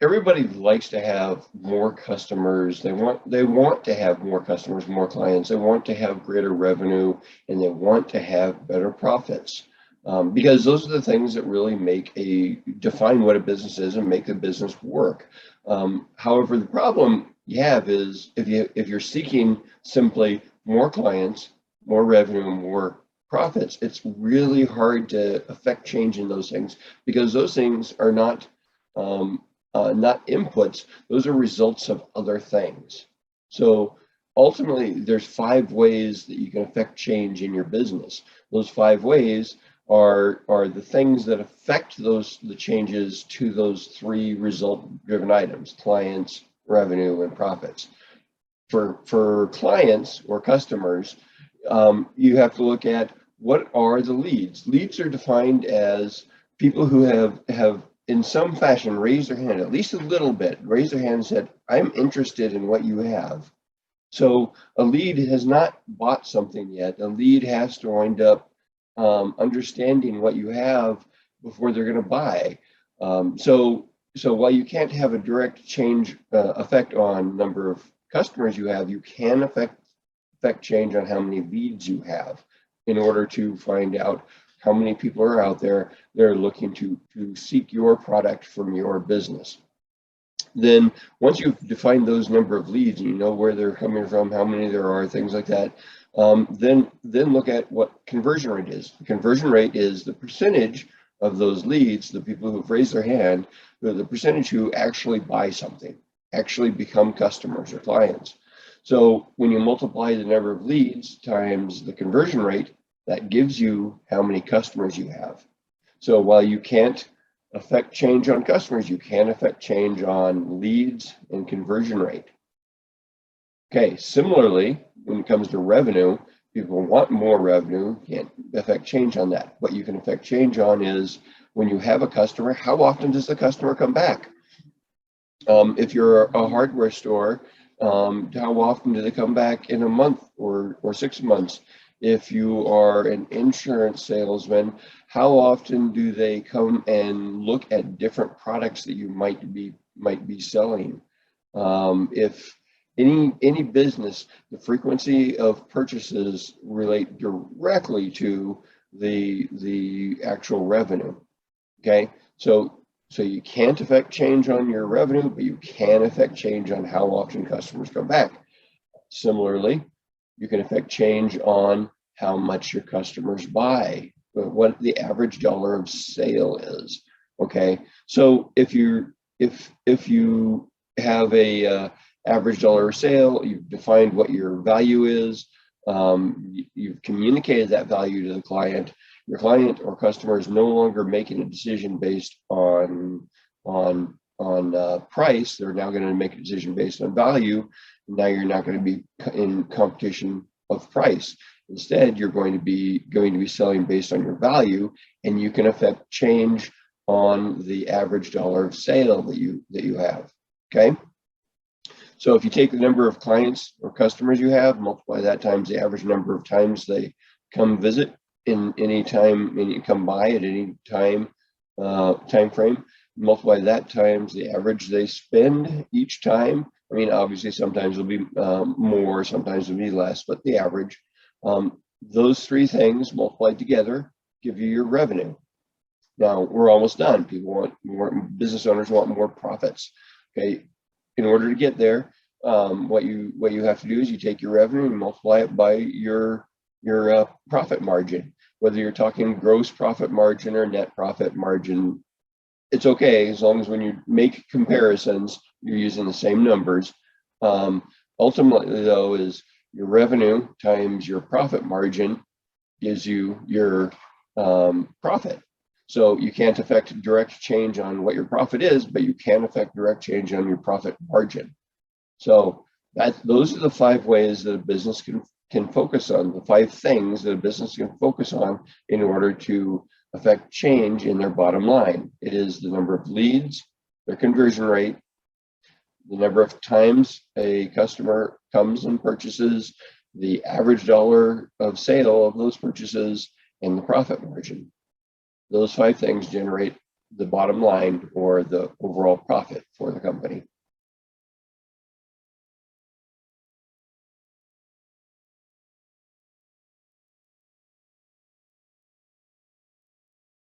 everybody likes to have more customers. They want to have more customers, more clients. They want to have greater revenue, and they want to have better profits. Because those are the things that really define what a business is and make the business work. However, the problem you have is if you're seeking simply more clients, more revenue, and more profits, it's really hard to affect change in those things, because those things are not inputs. Those are results of other things. So ultimately, there's 5 ways that you can affect change in your business. Those 5 ways are the things that affect the changes to those 3 result-driven items: clients, revenue, and profits. For clients or customers, you have to look at what are the leads. Leads are defined as people who have in some fashion raised their hand, at least a little bit, raised their hand and said, "I'm interested in what you have." So a lead has not bought something yet. A lead has to wind up understanding what you have before they're going to buy. So while you can't have a direct change effect on number of customers you have, you can affect change on how many leads you have, in order to find out how many people are out there that are looking to seek your product from your business. Then once you've defined those number of leads and you know where they're coming from, how many there are, things like that, then look at what conversion rate is. The conversion rate is the percentage of those leads, the people who've raised their hand, the percentage who actually buy something, actually become customers or clients. So when you multiply the number of leads times the conversion rate, that gives you how many customers you have. So while you can't affect change on customers, you can affect change on leads and conversion rate. Okay, similarly, when it comes to revenue, people want more revenue, you can't affect change on that. What you can affect change on is, when you have a customer, how often does the customer come back? If you're a hardware store, how often do they come back in a month or 6 months? If you are an insurance salesman, how often do they come and look at different products that you might be selling? If any business, the frequency of purchases relate directly to the actual revenue. Okay, so you can't affect change on your revenue, but you can affect change on how often customers come back. Similarly, you can affect change on how much your customers buy, what the average dollar of sale is. Okay, so if you have a average dollar of sale, you've defined what your value is, you've communicated that value to the client. Your client or customer is no longer making a decision based on price. They're now going to make a decision based on value. Now you're not going to be in competition of price. Instead, you're going to be selling based on your value, and you can affect change on the average dollar of sale that you have. Okay. So if you take the number of clients or customers you have, multiply that times the average number of times they come visit in any time, and you come by at any time frame, multiply that times the average they spend each time. I mean, obviously sometimes it'll be more, sometimes it'll be less, but the average. Those 3 things multiplied together give you your revenue. Now we're almost done. People want more, business owners want more profits. Okay, in order to get there, what you have to do is you take your revenue and multiply it by your profit margin. Whether you're talking gross profit margin or net profit margin, it's okay, as long as when you make comparisons, you're using the same numbers. Ultimately, though, is your revenue times your profit margin gives you your profit. So you can't affect direct change on what your profit is, but you can affect direct change on your profit margin. So those are the 5 ways that a business can focus on, the 5 things that a business can focus on in order to affect change in their bottom line. It is the number of leads, their conversion rate, the number of times a customer comes and purchases, the average dollar of sale of those purchases, and the profit margin. Those 5 things generate the bottom line or the overall profit for